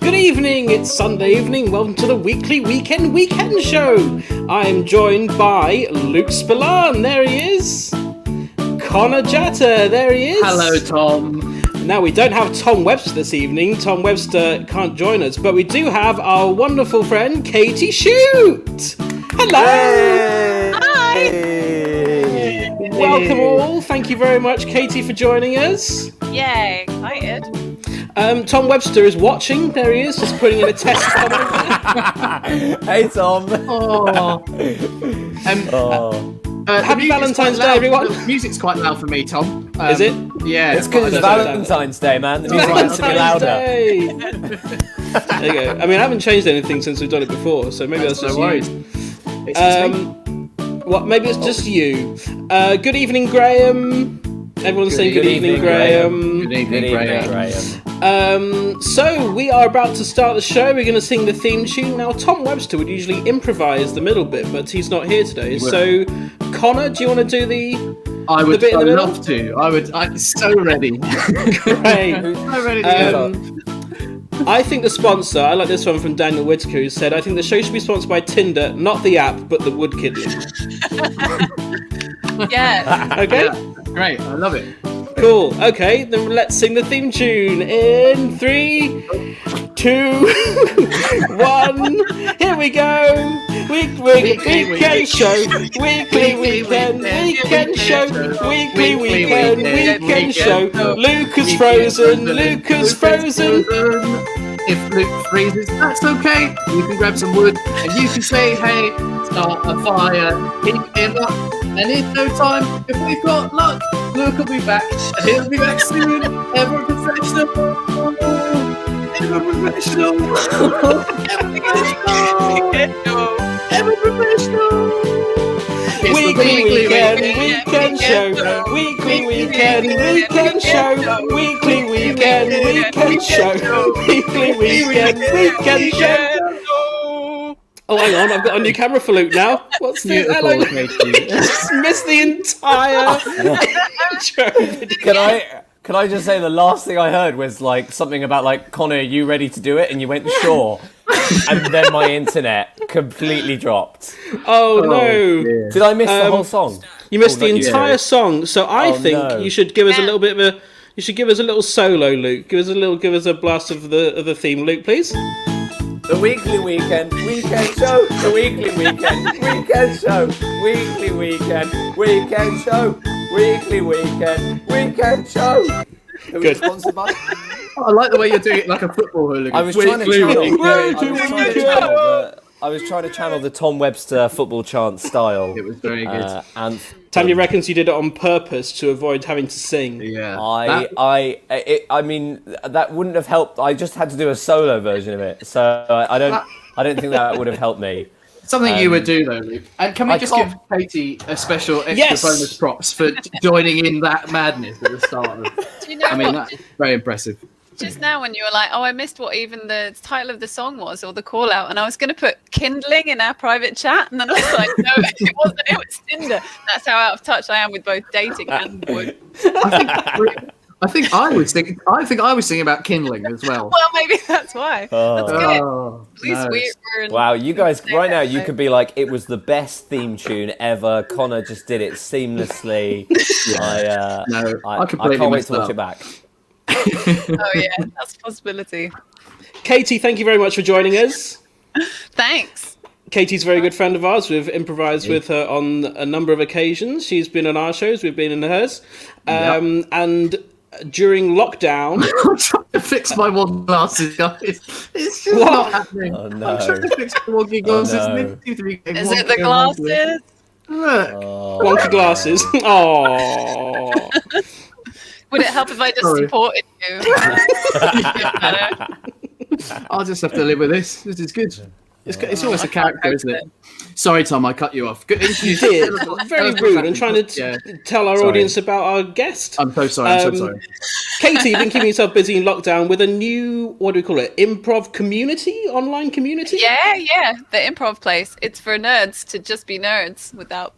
Good evening, it's Sunday evening. Welcome to the weekly weekend show. I'm joined by Luke Spillane, there he is. Conor Jatter, there he is. Hello, Tom. Now, we don't have Tom Webster this evening. Tom Webster can't join us, but we do have our wonderful friend, Katie Shoot. Hello. Hey. Hi. Hey. Welcome all. Thank you very much, Katie, for joining us. Yay, excited. Tom Webster is watching. There he is, just putting in a test comment. Hey, Tom. Happy Valentine's Day, everyone. The music's quite loud for me, Tom. Is it? Yeah. It's because it's Valentine's Day, man. The music has to be louder. There you go. I mean, I haven't changed anything since we've done it before, so maybe that's just no you. It's just me. What? Maybe it's just you. Good evening, Graham. Everyone's saying good evening, Graham. Good evening, Graham. So we are about to start the show. We're going to sing the theme tune. Now, Tom Webster would usually improvise the middle bit, but he's not here today. So, Conor, do you want to do the bit in the middle? Love to. I'm so ready. Great. So ready to go. I think the sponsor, I like this one from Daniel Whitaker, who said, I think the show should be sponsored by Tinder, not the app, but the wood kindling. Yeah. Okay? Yeah. Great, I love it. Cool. Okay, then let's sing the theme tune in 3, 2, 1. Here we go. Weekend show. Weekly weekend show. Weekly weekend show. Luke is frozen. If Luke freezes, that's okay. You can grab some wood and you can say, hey, start a fire, heat him up. And in no time, if we've got luck, Luke will be back. And he'll be back soon. Ever professional. Ever professional. Ever professional. Weekly weekend show. Weekly weekend show. Weekly weekend show. Weekly weekend show. Oh, hang on, I've got a new camera for Luke now. What's this? Hello. Just missed the entire intro. Can I just say the last thing I heard was like something about like, Conor, are you ready to do it? And you went, sure. And then my internet completely dropped. Oh no. Dear. Did I miss the whole song? You missed the entire song, so I think you should give us a little bit of a little solo, Luke. Give us a blast of the theme, Luke, please. The weekly weekend show. The weekly weekend show. Weekly weekend show. Weekly weekend show. Good. Sponsored by? I like the way you're doing it like a football hooligan. I was trying to channel the Tom Webster football chant style. It was very good. And Tanya reckons you did it on purpose to avoid having to sing. Yeah. I mean, that wouldn't have helped. I just had to do a solo version of it, so I don't think that would have helped me. Something you would do though, Luke. And can we just give Katie a special extra bonus props for joining in that madness at the start of it? Do you know That's very impressive. Just now when you were like, oh, I missed what even the title of the song was or the call out, and I was going to put kindling in our private chat, and then I was like, no, it wasn't, it was Tinder. That's how out of touch I am with both dating and wood. I think I was thinking about kindling as well. Well, maybe that's why. That's good. Oh, At least we're in wow, you guys, right now, you could be like, it was the best theme tune ever. Conor just did it seamlessly. I can't wait to watch it back. Oh yeah, that's a possibility. Katie, thank you very much for joining us. Thanks. Katie's a very good friend of ours. We've improvised with her on a number of occasions. She's been on our shows, we've been in hers. And during lockdown... I'm trying to fix my wonky glasses, guys. It's just not happening. Oh, no. I'm trying to fix my wonky glasses. Is it the glasses? Look. Wonky glasses. Oh. Would it help if I just supported you? I'll just have to live with this. This is good. It's almost a character, isn't it? Sorry, Tom, I cut you off. Good. You did. Very rude. I'm trying to tell our audience about our guest. I'm so sorry. Katie, you've been keeping yourself busy in lockdown with a new, what do we call it, improv community? Online community? Yeah. The improv place. It's for nerds to just be nerds without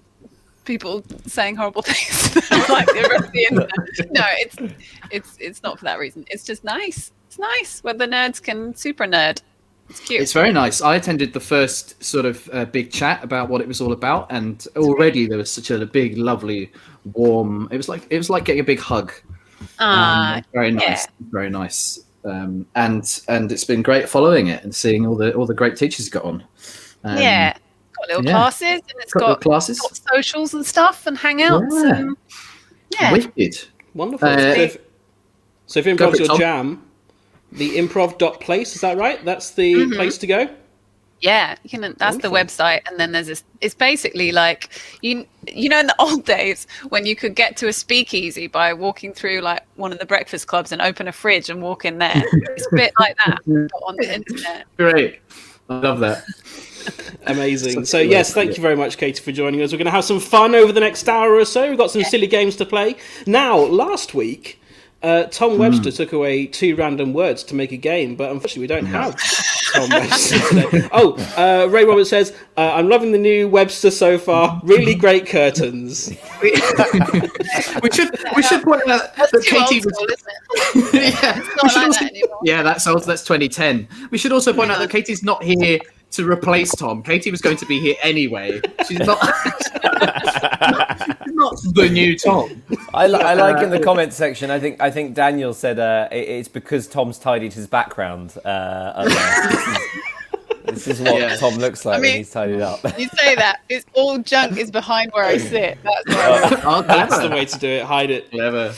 people saying horrible things like the rest of the internet. No, it's not for that reason. It's just nice. It's nice where the nerds can super nerd. It's cute. It's very nice. I attended the first sort of big chat about what it was all about, and already there was such a big, lovely, warm. It was like getting a big hug. Very nice, very nice. And it's been great following it and seeing all the great teachers got on. Got little classes, and it's got classes, got socials and stuff, and hangouts. Wicked, wonderful. So if improv's your jam, the improv.place, is that right? That's the place to go? Yeah, you can. That's the website, and then there's this. It's basically like you know in the old days when you could get to a speakeasy by walking through like one of the breakfast clubs and open a fridge and walk in there. It's a bit like that but on the internet. Great, I love that. Amazing. So yes, thank you very much, Katie, for joining us. We're going to have some fun over the next hour or so. We've got some silly games to play. Now, last week, Tom Webster took away 2 random words to make a game, but unfortunately we don't have Tom Webster today. Ray Roberts says, I'm loving the new Webster so far. Really great curtains. we should point out that Katie was... that's 2010. We should also point out that Katie's not here to replace Tom. Katie was going to be here anyway. She's not not the new Tom. I like in the comments section. I think Daniel said it's because Tom's tidied his background up there. This is what Tom looks like when he's tidied up. You say that it's all junk is behind where I sit. That's the way to do it. Hide it. Clever.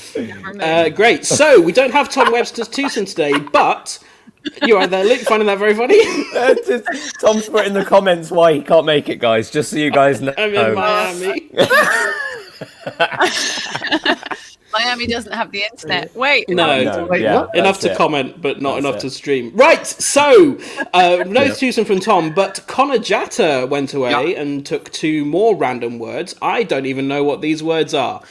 Great. So we don't have Tom Webster's twosome today, but. You are there, Luke, finding that very funny? Tom's put in the comments why he can't make it, guys, just so you guys know. I'm in Miami. Miami doesn't have the internet. Wait. No. Wait, what? Enough to comment, but not enough to stream. Right, so, no twosome from Tom, but Conor Jatter went away and took 2 more random words. I don't even know what these words are.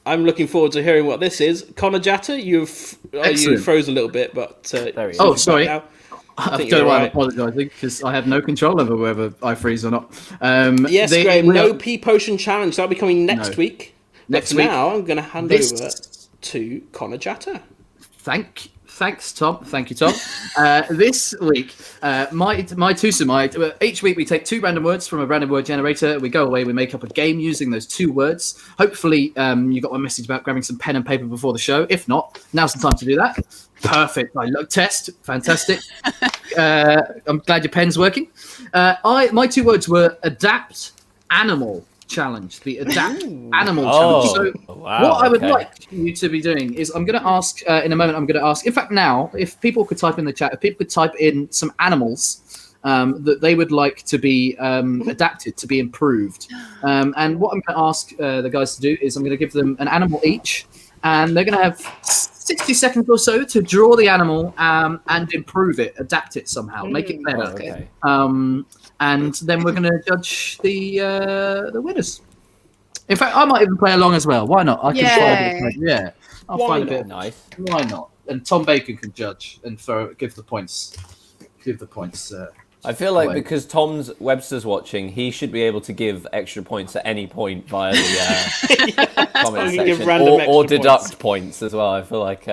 I'm looking forward to hearing what this is. Conor Jatter, you froze a little bit, but... sorry. Now. I don't know why I'm apologising, because I have no control over whether I freeze or not. Yes, Graham, no Pea Potion Challenge. That'll be coming next week. Next week. Now, I'm going to hand over to Conor Jatter. Thanks, Tom. Thank you, Tom. This week, my twosome. Each week we take 2 random words from a random word generator. We go away, we make up a game using those 2 words. Hopefully, you got my message about grabbing some pen and paper before the show. If not, now's the time to do that. Perfect. Test. Fantastic. I'm glad your pen's working. My 2 words were adapt, animal. Challenge, the adapt animal challenge. So what I would like you to be doing is I'm going to ask in a moment, in fact now, if people could type in the chat, if people could type in some animals that they would like to be adapted, to be improved. And what I'm going to ask the guys to do is I'm going to give them an animal each, and they're going to have 60 seconds or so to draw the animal and improve it, adapt it somehow, make it better. Okay. And then we're going to judge the winners. In fact, I might even play along as well. Why not? I'll find a bit. Nice. Why not? And Tom Bacon can judge and give the points. I feel like because Tom's Webster's watching, he should be able to give extra points at any point via the comment section, or deduct points as well. I feel like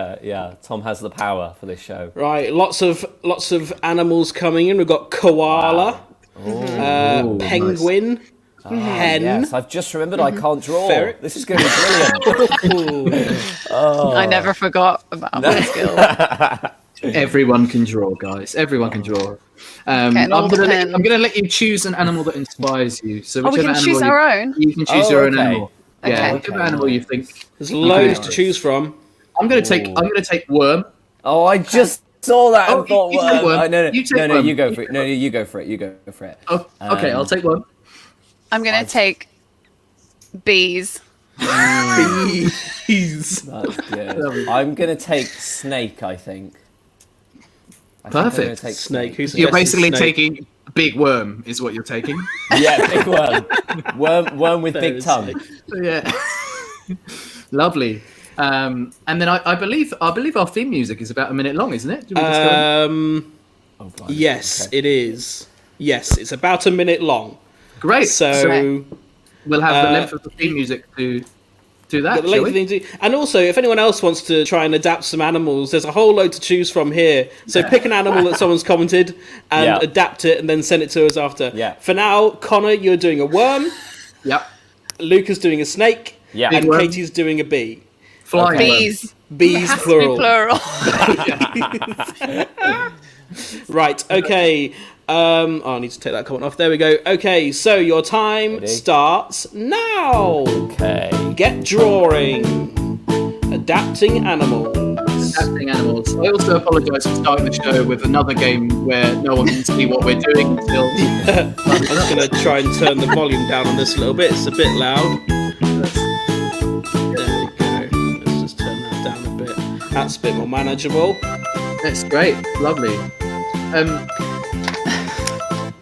Tom has the power for this show. Right, lots of animals coming in. We've got koala, penguin, hen. Yes, I've just remembered I can't draw. Ferret. This is going to be brilliant. I never forgot about my skill. Everyone can draw, guys. Everyone can draw. I'm gonna let you choose an animal that inspires you. So we can choose our own. You can choose your own animal. Okay. Yeah, whichever animal you think. There's loads to choose from. I'm gonna take worm. Oh, I just saw that and thought worm. No, worm. you go for it. No, you go for it. Oh, okay, I'll take worm. I'm gonna take bees. Bees. That's good. I'm gonna take snake, I think. Perfect. Take snake. You're basically taking big worm, is what you're taking. Yeah, big worm. Worm with big tongue. Yeah. Lovely. And then I believe our theme music is about a minute long, isn't it? Yes, it is. Yes, it's about a minute long. Great. So we'll have the length of the theme music to do that. The length thing to do. And also, if anyone else wants to try and adapt some animals, there's a whole load to choose from here. So pick an animal that someone's commented and adapt it, and then send it to us after. Yeah. For now, Connor, you're doing a worm. Yep. Luca's doing a snake. Yeah. And Katie's doing a bee. Flying Bees. Bees, Has to plural. be plural. Right, okay. I need to take that comment off. There we go. Okay, so your time starts now. Okay. Get drawing. Adapting animals. Adapting animals. I also apologise for starting the show with another game where no one can see what we're doing until... I'm just going to try and turn the volume down on this a little bit. It's a bit loud. There we go. Let's just turn that down a bit. That's a bit more manageable. That's great. Lovely.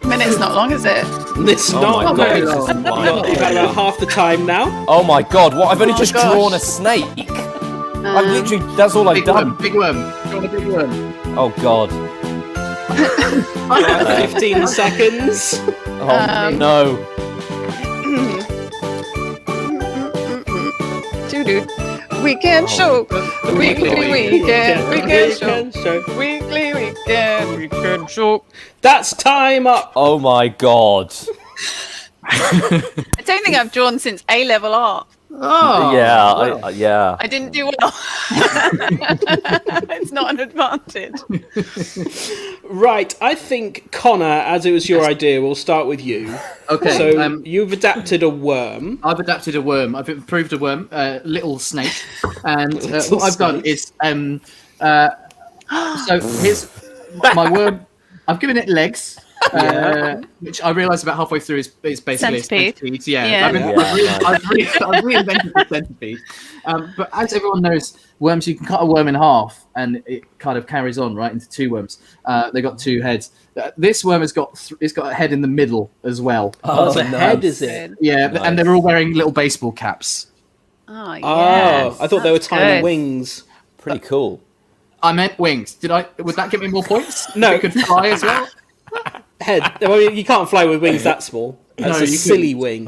Minute's not long, is it? It's not very long. long. You've had about half the time now. Oh my god, what? I've only just gosh. drawn a snake. I've literally, that's all I've done. Big worm. Drawn a big worm. Oh god. 15 seconds. Oh no. Dude. Weekend show. Weekly weekend show. Weekly weekend show. That's time up. Oh my god. I don't think I've drawn since A-level art. Oh. Yeah, yeah. I didn't do well. It's not an advantage. Right, I think, Connor, as it was your idea, we'll start with you. Okay. So you've adapted a worm. I've adapted a worm. I've improved a worm, little snake, and what I've done is so here's my worm. I've given it legs, which I realised about halfway through is basically Centipede. a centipede. Yeah, Yeah. I've reinvented the centipede. But as everyone knows, worms, you can cut a worm in half, and it kind of carries on right into two worms. They got two heads. This worm has got it's got a head in the middle as well. Oh, it's a head, is it? Yeah, Nice. and they're all wearing little baseball caps. Oh, Oh, yes. I thought they were That's tiny good. wings. Pretty cool. I meant wings. Would that give me more points? No. It could fly as well. Head. Well, you can't fly with wings that small. That's No, a you silly couldn't. wing.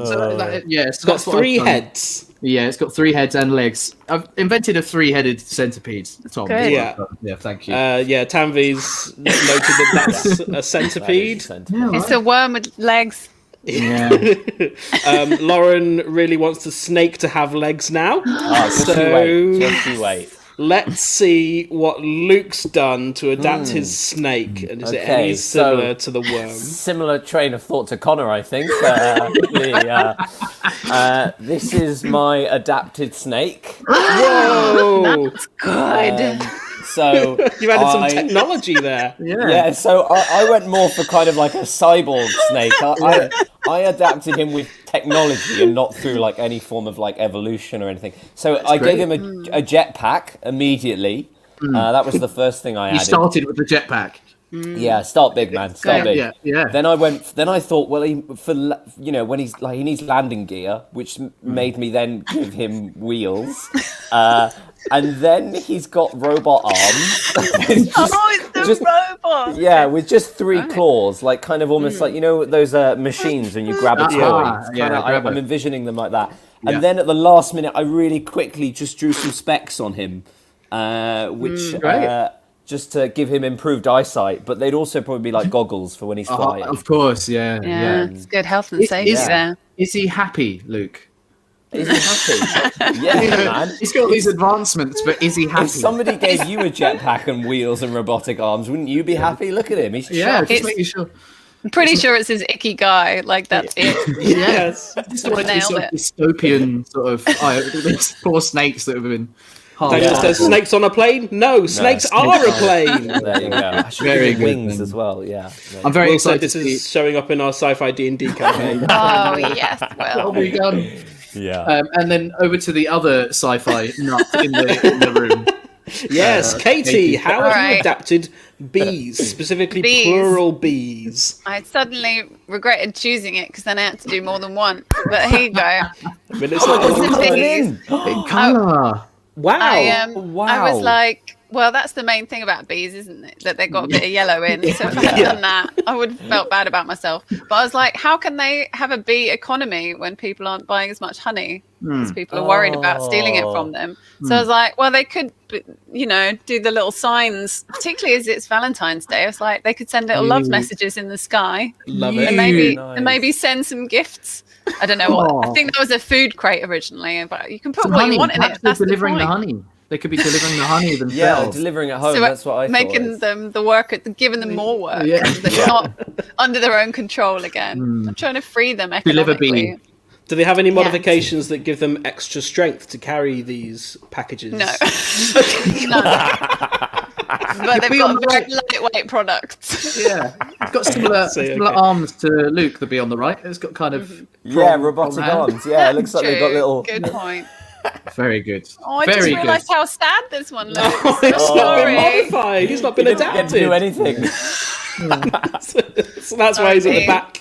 It's Got 3 heads. Yeah, it's got 3 heads and legs. I've invented a 3-headed centipede, Tom. Good. Yeah. Yeah, thank you. Tanvi's noted that that's a centipede. It's a worm with legs. Yeah. Lauren really wants the snake to have legs now. Oh, just you wait. Let's see what Luke's done to adapt his snake, and is it Okay, any similar to the worm? Similar train of thought to Connor, I think. This is my adapted snake. Whoa! Good. So You've added some technology there. Yeah, so I went more for kind of like a cyborg snake. I adapted him with technology and not through like any form of like evolution or anything. So I gave him a jetpack immediately. That was the first thing I added. You started with the jetpack. Yeah, start big, man. Start big. Yeah. Then I thought, well, when he's like, he needs landing gear, which made me then give him wheels. And then he's got robot arms. It's the robot. Yeah, with just 3 claws, like kind of almost like, those machines when you grab a toy. I'm envisioning them like that. And then at the last minute, I really quickly just drew some specs on him, which just to give him improved eyesight. But they'd also probably be like goggles for when he's flying. Of course, yeah. It's good health and safety there. Is he happy, Luke? Is he happy? Yeah, man. He's got these advancements, but is he happy? If somebody gave you a jetpack and wheels and robotic arms, wouldn't you be happy? Look at him. He's just making sure. I'm pretty sure it's his icky guy. Like, that's it. Yes. This is like this sort of dystopian sort of these poor snakes that have been. There's snakes on a plane? No, snakes are a plane. There you go. I should Very give good wings thing. as well. Yeah. I'm very Also, excited. this is showing up in our sci-fi D&D campaign. Oh, yes. Well, we done. Yeah. And then over to the other sci-fi nut in the room. Yes, Katie, how have you Alright. adapted bees, specifically Bees. plural bees? I suddenly regretted choosing it because then I had to do more than one. But here you go. I mean, it's like Listen, bees. In colour. wow. I was like, Well, that's the main thing about bees, isn't it? That they've got a bit of yellow in. So if I had done that, I would have felt bad about myself. But I was like, how can they have a bee economy when people aren't buying as much honey? Because people are worried about stealing it from them. So I was like, well, they could, do the little signs, particularly as it's Valentine's Day. I was like, they could send little love messages in the sky. Love it. And maybe send some gifts. I don't know what. I think that was a food crate originally, but you can put what you want in it. That's delivering the honey. They could be delivering the honey themselves. Yeah, delivering at home. So that's what I thought. Making them the work, giving them more work. Yeah. They're not under their own control again. I'm trying to free them economically. Deliver bee. Do they have any modifications that give them extra strength to carry these packages? No. But they've got very lightweight products. Yeah. It's got similar arms to Luke, the bee on the right. It's got kind of... robotic arms. Yeah, it looks like they've got little... Good point. Very good. Oh, I just realised how sad this one looks. It's not been modified. He's not been adapted. He didn't do anything. So that's why he's at the back.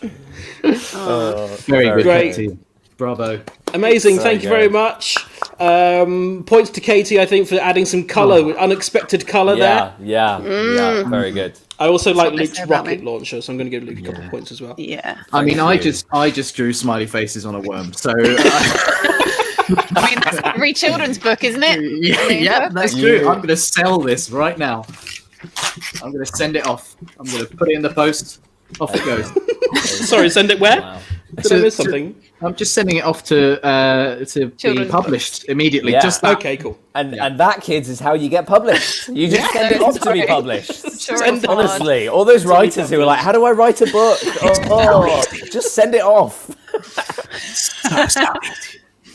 Very good. Great. Katie. Bravo. Amazing. Thank you very much. Points to Katie, I think, for adding some colour, unexpected colour there. Yeah, very good. I also like Luke's rocket launcher, so I'm going to give Luke a couple of points as well. Yeah. I mean, I just drew smiley faces on a worm, so... I mean, that's every children's book, isn't it? Yeah, that's true. I'm going to sell this right now. I'm going to send it off. I'm going to put it in the post. Off it goes. Sorry, send it where? Wow. Did I miss something? I'm just sending it off to be published immediately. Yeah. Just that. Okay, cool. And that, kids, is how you get published. You just send it off to be published. Sure, honestly, all those writers who are like, how do I write a book? Just send it off.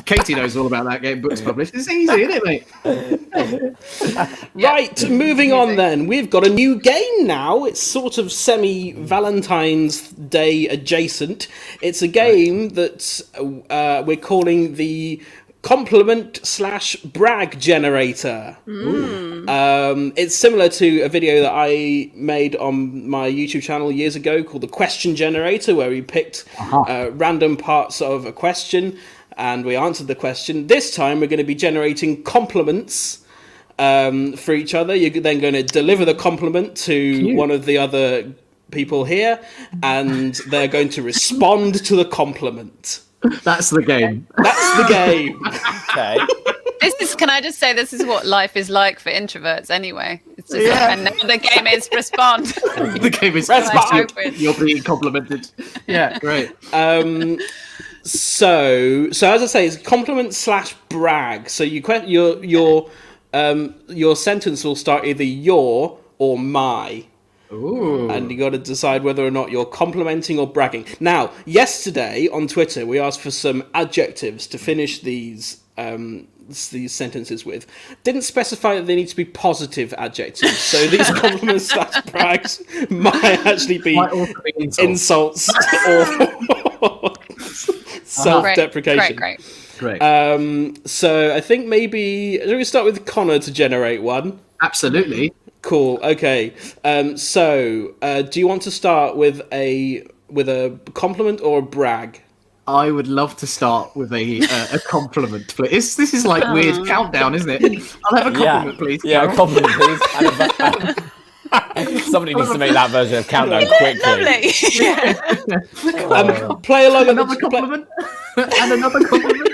Katie knows all about that, getting books published. It's easy, isn't it, mate? Right, moving on then. We've got a new game now. It's sort of semi-Valentine's Day adjacent. It's a game that we're calling the compliment/brag generator. It's similar to a video that I made on my YouTube channel years ago called the question generator, where we picked random parts of a question and we answered the question. This time we're going to be generating compliments for each other. You're then going to deliver the compliment to one of the other people here, and they're going to respond to the compliment. That's the game. That's the game. Okay. Can I just say, this is what life is like for introverts anyway. It's just and now the game is respond. The game is respond. You're being complimented. Yeah, great. So as I say, it's compliment/brag. So your sentence will start either your or my. Ooh. And you got to decide whether or not you're complimenting or bragging. Now, yesterday on Twitter, we asked for some adjectives to finish these sentences with. Didn't specify that they need to be positive adjectives. So these compliments/brags might actually be insults or self-deprecation. Great. So I think maybe should we start with Conor to generate one? Absolutely. Cool. Okay. So do you want to start with a compliment or a brag? I would love to start with a compliment, please. This is like weird countdown, isn't it? I'll have a compliment, please. Yeah, a compliment, please. Somebody needs to make that version of countdown quickly. Play along. Another compliment and another compliment.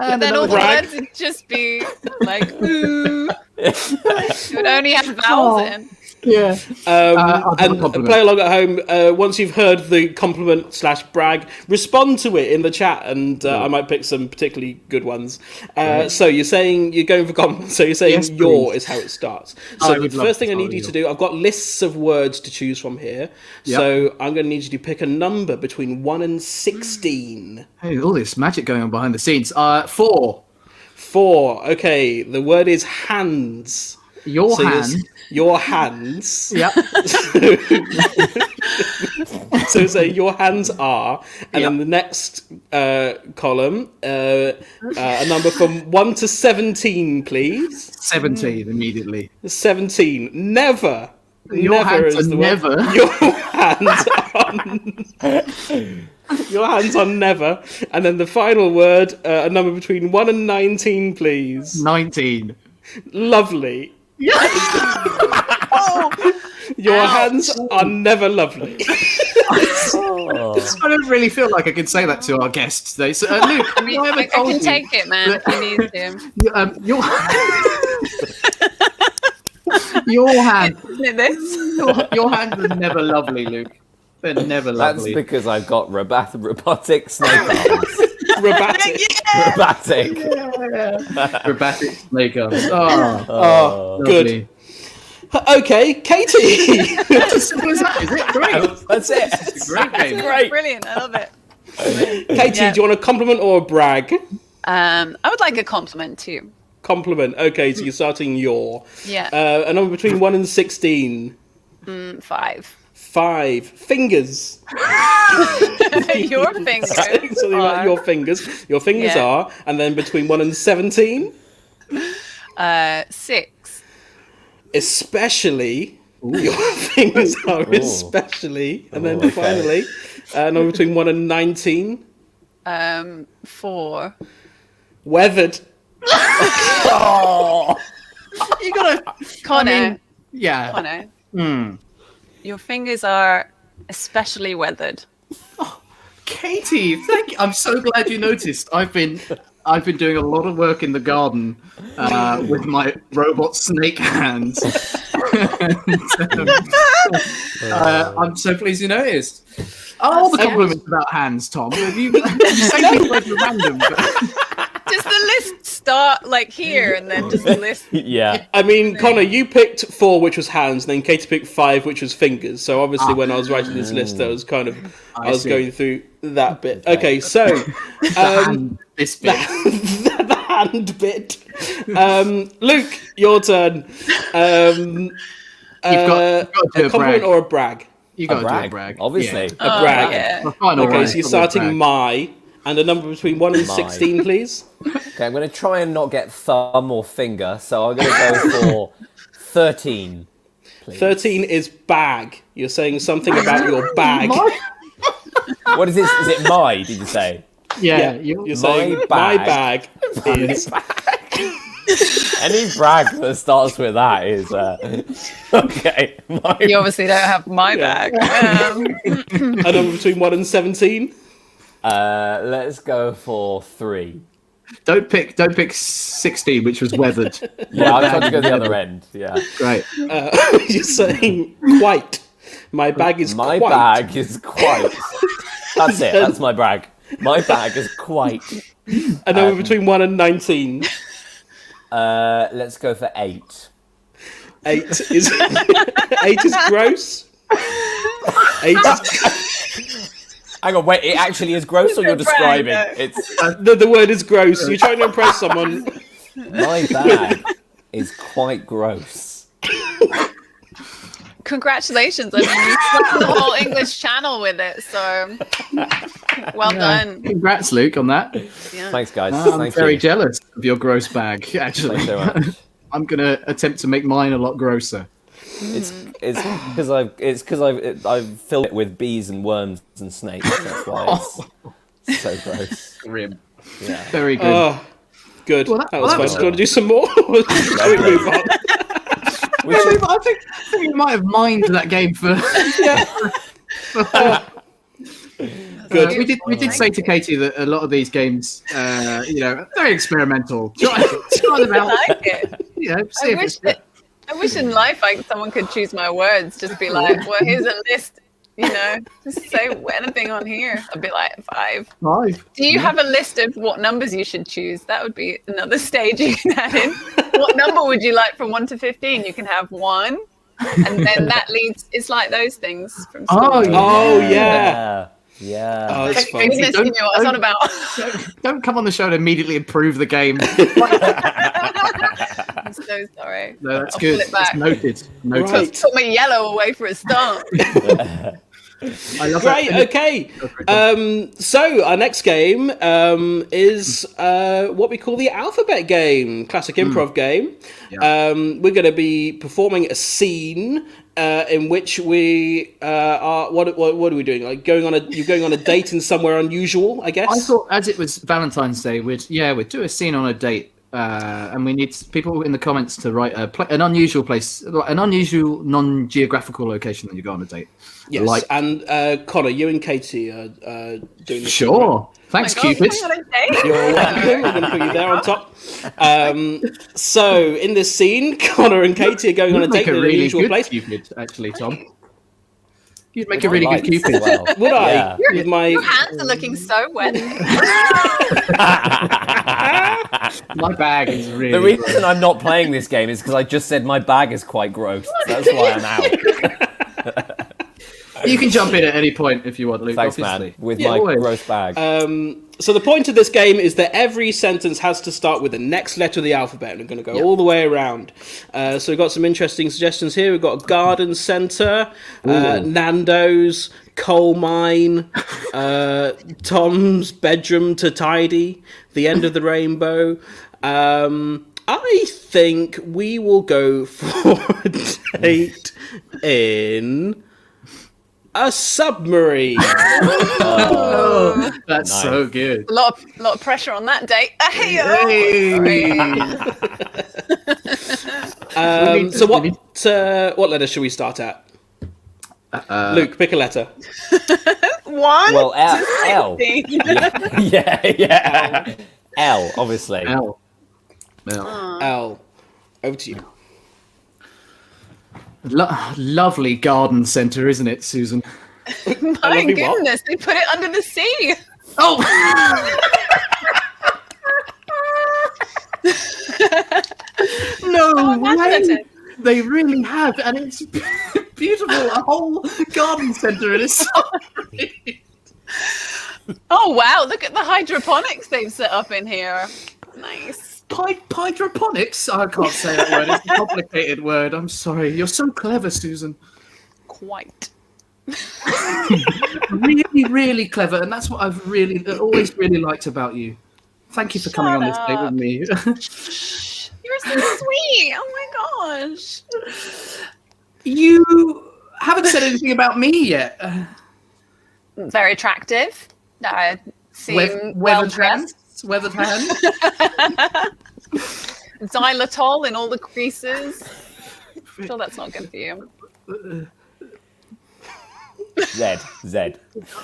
And then all the words would just be like, ooh. It would only have vowels in. Yeah. And play along at home. Once you've heard the compliment/brag, respond to it in the chat, and I might pick some particularly good ones. So you're saying you're going for compliment. So you're saying your is how it starts. So the first thing I need you to do, I've got lists of words to choose from here. Yep. So I'm going to need you to pick a number between 1 and 16. Hey, all this magic going on behind the scenes. 4. 4. Okay. The word is hands. Your hand. Your hands. Yep. So say your hands are, and then the next column, a number from 1 to 17, please. 17 immediately. 17. Never. Your hands are never. Your hands are. Your hands are never. And then the final word, a number between 1 and 19, please. 19. Lovely. Your hands are never lovely. I don't really feel like I can say that to our guests today. So, Luke, I can take it, man, if you need to. Your hands, Isn't it this? your hands are never lovely, Luke. They're never lovely. That's because I've got robotic snake arms. Robotic. Robotic snake arms. Good. Okay, Katie. As simple as that, is it? Great. That's it. It's a great game. Great. Brilliant. I love it. Katie, do you want a compliment or a brag? I would like a compliment too. Compliment. Okay, so you're starting your. Yeah. A number between 1 and 16. 5. 5. Fingers. Your fingers. Something about your fingers. Your fingers are. And then between 1 and 17. 6. Especially. Your fingers are especially. And then finally, number between 1 and 19. 4. Weathered. You gotta, Connor. yeah. Connor. Your fingers are especially weathered. Katie, thank you. I'm so glad you noticed. I've been doing a lot of work in the garden with my robot snake hands. I'm so pleased you noticed. All the compliments about hands, Tom. You say things like you're random. Does the list start like here and then just list? Yeah. I mean, Connor, you picked 4, which was hands, and then Katie picked 5, which was fingers. So obviously, when I was writing this list, I was going through that bit. Okay, so This bit. the hand bit. Luke, your turn. You've got to do a compliment or a brag? You got to do a brag, brag. obviously. Yeah. A brag. Yeah. Okay, so you're starting my, and a number between 1 and 16, please. Okay, I'm going to try and not get thumb or finger, so I'm going to go for 13. Please. 13 is bag. You're saying something about your bag. What is this? Is it my, did you say? Yeah, you're saying my bag is... Any brag that starts with that is... okay. You obviously don't have my bag. A number between 1 and 17? Let's go for 3. Don't pick 16, which was weathered. Yeah, I'm trying to go the other end. Yeah. Great. You're saying quite. My bag is my quite. bag is quite. That's it. That's my brag. My bag is quite. A number between 1 and 19. Let's go for 8. 8 is 8 is gross. 8 is... Hang on, wait. It actually is gross, or you're describing? It's the word is gross. You're trying to impress someone. my bag is quite gross. Congratulations! I mean, you swept the whole English Channel with it, so well done. Congrats, Luke, on that. Yeah. Thanks, guys. I'm very jealous of your gross bag, actually. Thanks so much. I'm going to attempt to make mine a lot grosser. It's because I've filled it with bees and worms and snakes. That's why it's so gross. Grim. Yeah. Very good. Oh, good. Well, that was fun. was Do you want to do some more? Shall we move on? I think we might have mined that game for. Good. We did say to Katie that a lot of these games, very experimental. Try them out. I like it. See I wish in life someone could choose my words. Just be like, well, here's a list. Just say anything on here. I'd be like 5. 5. Do you have a list of what numbers you should choose? That would be another stage you can add in. What number would you like from 1 to 15? You can have 1, and then that leads. It's like those things from school. Oh yeah. Yeah. Oh, that's fun. Goodness, you know what it's on about. Don't come on the show to immediately improve the game. I'm so sorry. No, that's I'll good. pull it back. It's noted. Right. Put my yellow away for a start. I love Great. that. Okay. So our next game is what we call the alphabet game, classic improv game. Yeah. We're going to be performing a scene in which we are. What are we doing? Like you're going on a date in somewhere unusual, I guess. I thought, as it was Valentine's Day, we'd do a scene on a date And we need people in the comments to write an unusual place, an unusual non-geographical location that you go on a date. Yes, and Connor, you and Katie are doing this. Sure. Thanks, Cupid. You're welcome. I'm going to put you there on top. So, in this scene, Connor and Katie are going on a date in an unusual place. Cupid, actually, Tom. You'd make a really good Cupid. Well. Would I? Yeah. Your hands are looking so wet. My bag is really The reason I'm not playing this game is because I just said my bag is quite gross. That's why I'm out. You can jump in at any point if you want, Luke. Thanks, obviously. man. With my gross bag. So the point of this game is that every sentence has to start with the next letter of the alphabet, and we're going to go all the way around. So we've got some interesting suggestions here. We've got a garden centre, Nando's, coal mine, Tom's bedroom to tidy, the end of the rainbow. I think we will go for a date in a submarine. Oh, that's nice. So good. A lot of pressure on that date. So what letter should we start at? Luke, pick a letter. 1. Well, L. Yeah. L, obviously. L. Over to you. Lovely garden centre, isn't it, Susan? My goodness, they put it under the sea. Oh! No way! They really have, and it's beautiful. A whole garden centre in a submarine. Oh wow! Look at the hydroponics they've set up in here. Nice. Hydroponics? I can't say that word. It's a complicated word. I'm sorry. You're so clever, Susan. Quite. Really, really clever, and that's what I've always really liked about you. Thank you for coming on this date with me. You're so sweet. Oh my gosh. You haven't said anything about me yet. Very attractive. Weathered hands. Weathered hand. Xylitol in all the creases. Sure, that's not good for you. Z.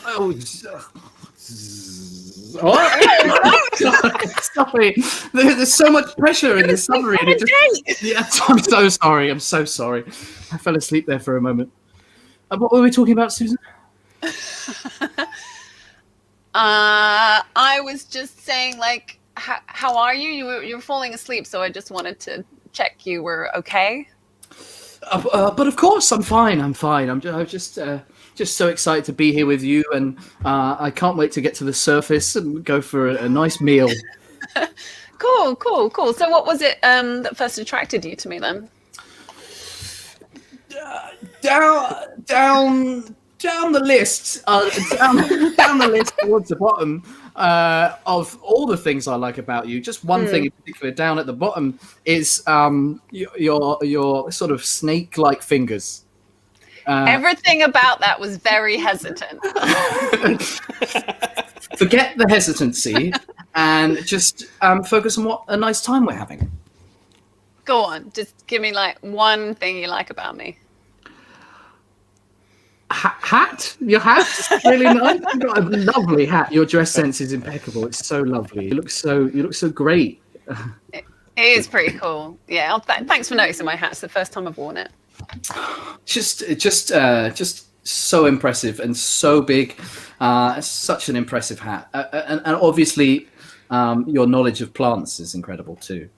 Oh, sorry. There's so much pressure in this submarine. I'm so sorry. I'm so sorry. I fell asleep there for a moment. What were we talking about, Susan? I was just saying, like, how are you? You were falling asleep, so I just wanted to check you were okay. But of course, I'm fine. I'm just so excited to be here with you, and I can't wait to get to the surface and go for a nice meal. Cool. So, what was it that first attracted you to me then? Down the list, down the list towards the bottom of all the things I like about you. Just one thing in particular, down at the bottom, is your sort of snake-like fingers. Everything about that was very hesitant. Forget the hesitancy and just focus on what a nice time we're having. Go on, just give me like one thing you like about me. Hat? Your hat's really nice. You've got a lovely hat. Your dress sense is impeccable. It's so lovely. You look so great. It is pretty cool. Yeah. Thanks for noticing my hat. It's the first time I've worn it. Just so impressive and so big. Such an impressive hat. And obviously, your knowledge of plants is incredible too.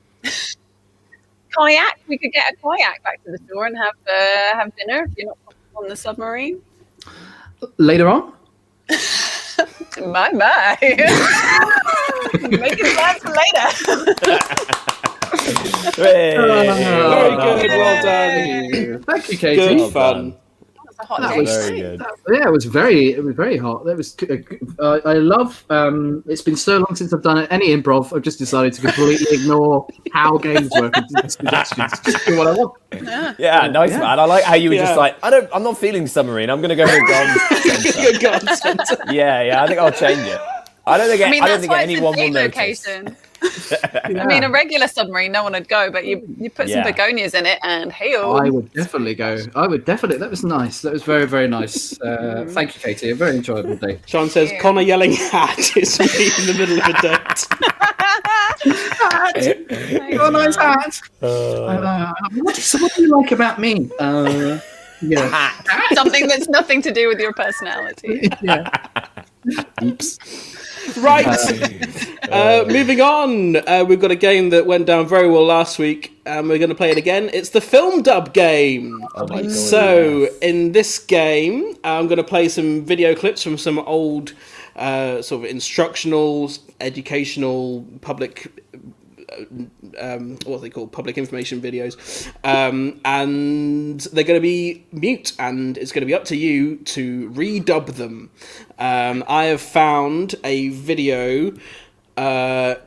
Kayak. We could get a kayak back to the shore and have dinner if you're not on the submarine. Later on? My. Making plans for later. Very good. Well done. Thank you, Katie. Good fun. That was very good. It was very hot. That was. I love. It's been so long since I've done any improv. I've just decided to completely ignore how games work and just do what I want. Yeah, nice man. I like how you were just like, I'm not feeling submarine. I'm gonna go for a garden centre. Yeah. I think I'll change it. I don't think anyone will notice. Yeah. I mean, a regular submarine, no one would go, but you put some begonias in it, and I would definitely go. That was nice. That was very, very nice. Thank you, Katie. A very enjoyable day. Sean says, Connor yelling hat is me in the middle of a date. Hat. Got a nice hat. What do you like about me? Something that's nothing to do with your personality. Yeah. Oops. Right. Moving on. We've got a game that went down very well last week, and we're going to play it again. It's the film dub game. Oh my God, so, in this game, I'm going to play some video clips from some old sort of instructional, educational, public... what are they called? Public information videos. And they're going to be mute, and it's going to be up to you to redub them. I have found a video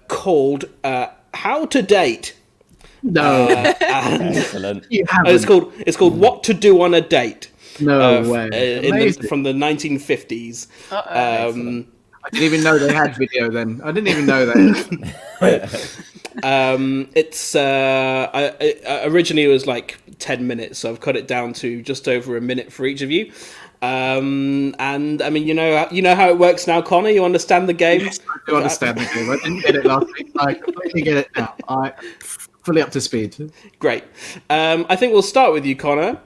called How to Date. No. Excellent. It's called What to Do on a Date. No way. From the 1950s. I didn't even know they had video then. I didn't even know that. It's originally it was like 10 minutes, so I've cut it down to just over a minute for each of you. And I mean, you know how it works now, Connor. You understand the game? Yes, I do understand the game. I didn't get it last week. I completely get it now. I'm fully up to speed. Great. I think we'll start with you, Connor.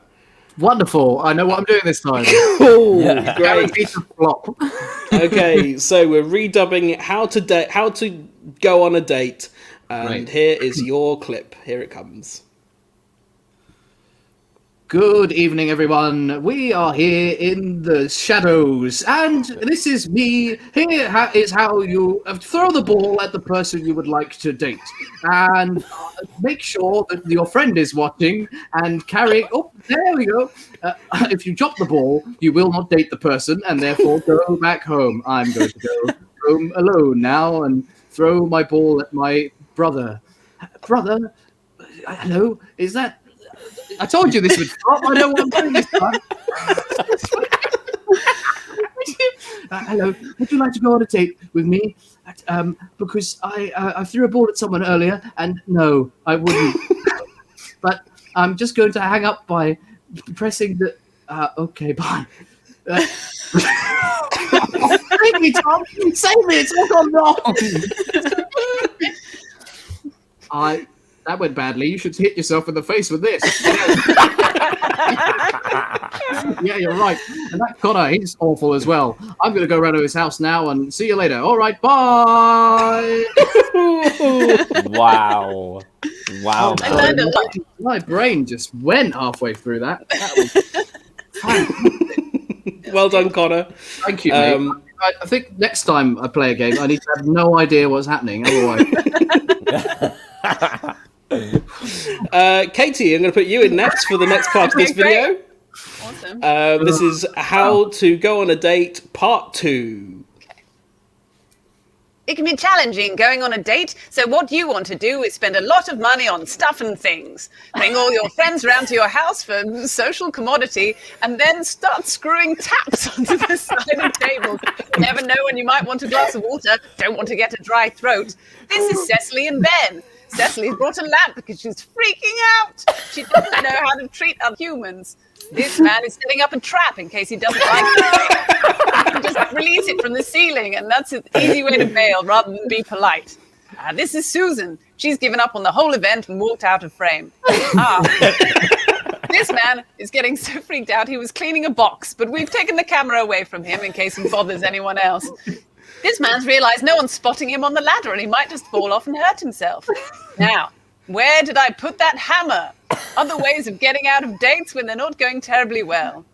Wonderful. I know what I'm doing this time. Oh, great. Flop. Okay, so we're redubbing how to go on a date. And Here is your clip. Here it comes. Good evening, everyone. We are here in the shadows, and this is me. Here is how you throw the ball at the person you would like to date, and make sure that your friend is watching and carry. Oh, there we go. If you drop the ball, you will not date the person, and therefore go back home. I'm going to go home alone now and throw my ball at my brother. Brother, hello. Is that? I told you this would flop. I know what I'm doing this time. Hello, would you like to go on a date with me? Because I threw a ball at someone earlier, and no, I wouldn't. But I'm just going to hang up by pressing the... okay, bye. Save me, Tom! Save me! It's all gone wrong! That went badly. You should hit yourself in the face with this. Yeah, you're right. And that Connor, he's awful as well. I'm going to go around to his house now and see you later. All right, bye. Wow. I learned a lot. My brain just went halfway through that. Well done, Connor. Thank you, mate. I think next time I play a game, I need to have no idea what's happening. Otherwise... Katie, I'm going to put you in next for the next part of this video. Awesome. This is How to Go on a Date Part 2. Okay. It can be challenging going on a date, so what you want to do is spend a lot of money on stuff and things. Bring all your friends round to your house for social commodity, and then start screwing taps onto the side of tables. You never know when you might want a glass of water, don't want to get a dry throat. This is Cecily and Ben. Cecily's brought a lamp because she's freaking out. She doesn't know how to treat other humans. This man is setting up a trap in case he doesn't like it. You can just release it from the ceiling, and that's an easy way to bail rather than be polite. This is Susan. She's given up on the whole event and walked out of frame. This man is getting so freaked out he was cleaning a box, but we've taken the camera away from him in case he bothers anyone else. This man's realised no one's spotting him on the ladder and he might just fall off and hurt himself. Now, where did I put that hammer? Other ways of getting out of dates when they're not going terribly well.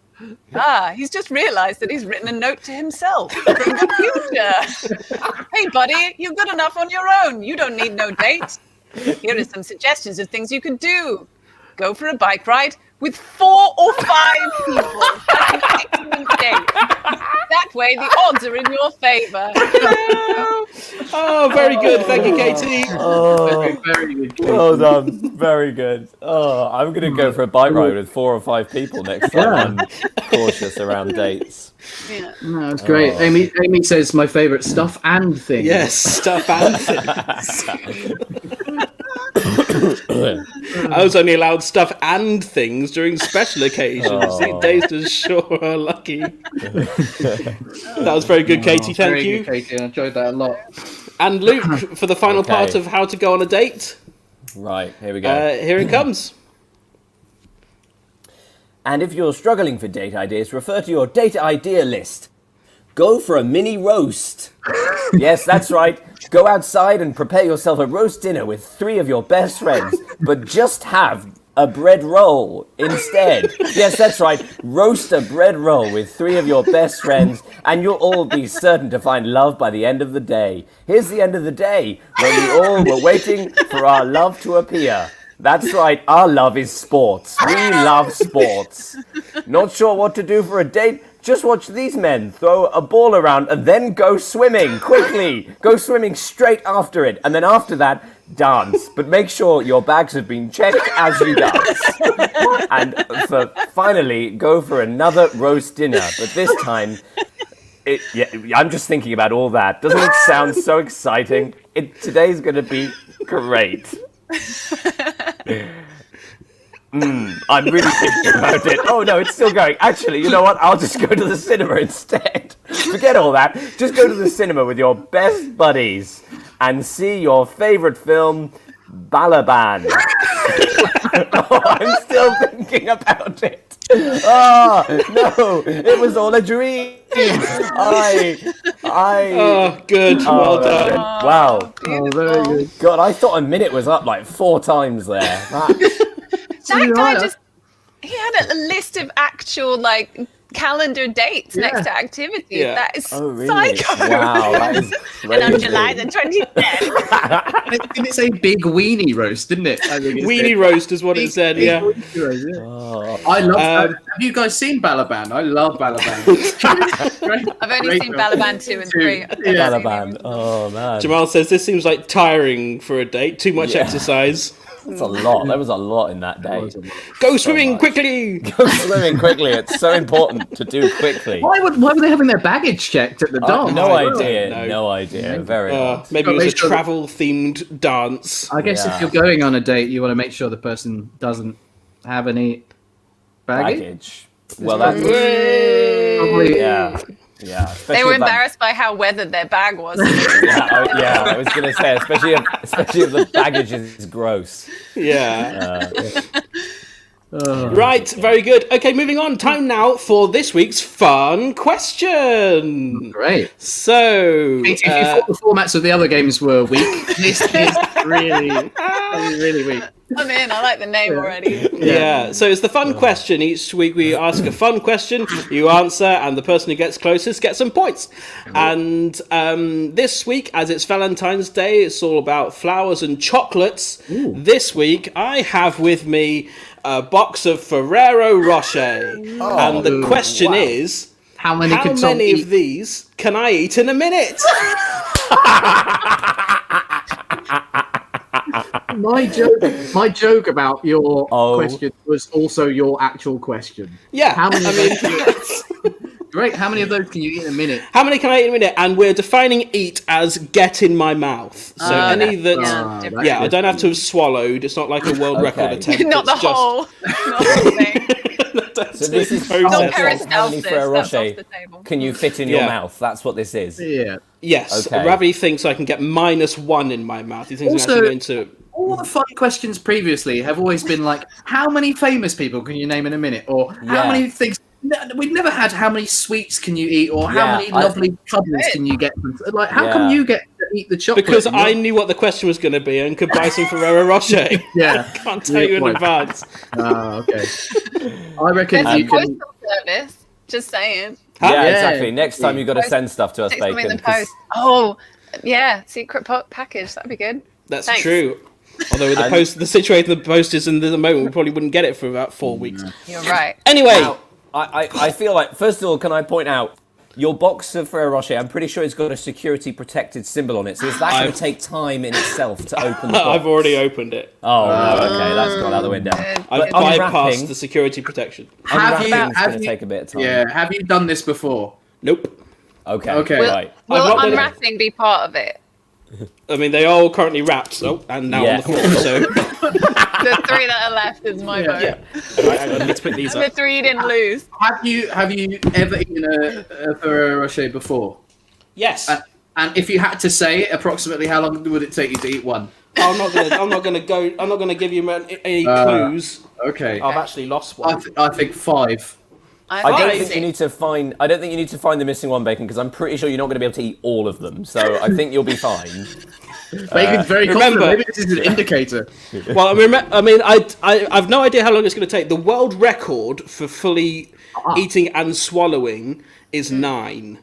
He's just realised that he's written a note to himself from the future. Hey, buddy, you're good enough on your own. You don't need no date. Here are some suggestions of things you could do. Go for a bike ride, with 4 or 5 people. That's an excellent date. That way, the odds are in your favour. Oh, very good. Thank you, Katie. Oh, Very good. well done. Very good. Oh, I'm going to go for a bike ride with 4 or 5 people next time. I'm cautious around dates. Yeah. No, it's great. Amy says my favourite stuff and things. Yes, stuff and things. I was only allowed stuff and things during special occasions. These days are sure are lucky. That was very good, Katie. Thank you. Good, Katie. I enjoyed that a lot. And Luke, for the final part of how to go on a date. Right, here we go. Here it comes. And if you're struggling for date ideas, refer to your date idea list. Go for a mini roast. Yes, that's right. Go outside and prepare yourself a roast dinner with 3 of your best friends, but just have a bread roll instead. Yes, that's right. Roast a bread roll with 3 of your best friends, and you'll all be certain to find love by the end of the day. Here's the end of the day, when we all were waiting for our love to appear. That's right, our love is sports. We love sports. Not sure what to do for a date? Just watch these men throw a ball around and then go swimming quickly. Go swimming straight after it. And then after that, dance. But make sure your bags have been checked as you dance. And finally, go for another roast dinner. But this time, I'm just thinking about all that. Doesn't it sound so exciting? Today's going to be great. I'm really thinking about it. Oh no, it's still going. Actually, you know what? I'll just go to the cinema instead. Forget all that. Just go to the cinema with your best buddies and see your favourite film, Balaban. Oh, I'm still thinking about it. Oh, no, it was all a dream. Oh, good. Well done. Wow. Oh, very good. God, I thought a minute was up like 4 times there. That guy he had a list of actual calendar dates next to activities. Yeah. That is really? psycho. Wow, that is crazy. And on July the 23rd. Didn't it say big weenie roast, didn't it? I think it Weenie said. roast is what it said, yeah. Roast, yeah. Oh. I love that. Have you guys seen Balaban? I love Balaban. I've only seen Balaban 2 and 3. Yeah. Balaban. Oh, man. Jamal says this seems like tiring for a date. Too much exercise. That's a lot. There was a lot in that day. Go swimming quickly! Go swimming quickly. It's so important to do quickly. Why were they having their baggage checked at the dock? No idea. No idea. Very odd. Maybe it was a travel-themed dance. I guess if you're going on a date, you want to make sure the person doesn't have any baggage. Well, that's Probably, yeah. They were embarrassed by how weathered their bag was. I was going to say, especially if the baggage is gross. Yeah. Right, very good. Okay, moving on. Time now for this week's fun question. Great. So, If you thought the formats of the other games were weak, this is really weak. I'm in. I like the name already. Yeah, so it's the fun question. Each week we ask a fun question, you answer, and the person who gets closest gets some points. And this week, as it's Valentine's Day, it's all about flowers and chocolates. Ooh. This week, I have with me a box of Ferrero Rocher. And the question is, how many of these can I eat in a minute? My joke about your question was also your actual question. Yeah. How many Great. How many of those can you eat in a minute? How many can I eat in a minute? And we're defining eat as get in my mouth. So any that... I don't have to have swallowed. It's not like a world record attempt. Not the whole. Not the whole thing. So this is how many Ferrero Rocher can you fit in your mouth? That's what this is. Yeah. Yes. Okay. Ravi thinks I can get -1 in my mouth. He thinks I'm actually going to... All the fun questions previously have always been like, how many famous people can you name in a minute? Or how many things... We've never had how many sweets can you eat or how many lovely cuddles can you get. Like, how come you get to eat the chocolate? Because I knew what the question was going to be and could buy some Ferrero Rocher. Yeah. I can't tell you in advance. Okay. I reckon you can... service. Just saying. Yeah, exactly. Next time you've got to send stuff to us, Bacon. Oh, yeah. Secret package. That'd be good. That's true. Although the situation the post is in the moment, we probably wouldn't get it for about 4 weeks. You're right. Anyway, Now, I feel like, first of all, can I point out, your box of Ferrero Rocher, I'm pretty sure it's got a security protected symbol on it. So is that going to take time in itself to open the box? I've already opened it. Oh, no, okay, that's gone out the window. I've bypassed the security protection. Unwrapping's going to take a bit of time. Yeah, have you done this before? Nope. Okay, right. Will unwrapping be part of it? I mean, they are all currently wrapped, and now on the floor, so... The 3 that are left is my vote. Yeah. Right, hang on, let's put these The up. 3 you didn't lose. Have you ever eaten a Ferrero Rocher before? Yes. And if you had to say approximately how long would it take you to eat one? I'm not gonna give you any clues. Okay. I've actually lost one. I think 5. I don't think you need to find the missing one, Bacon, because I'm pretty sure you're not going to be able to eat all of them. So I think you'll be fine. Bacon's very confident. Maybe this is an indicator. Well, I've no idea how long it's going to take. The world record for fully eating and swallowing is 9.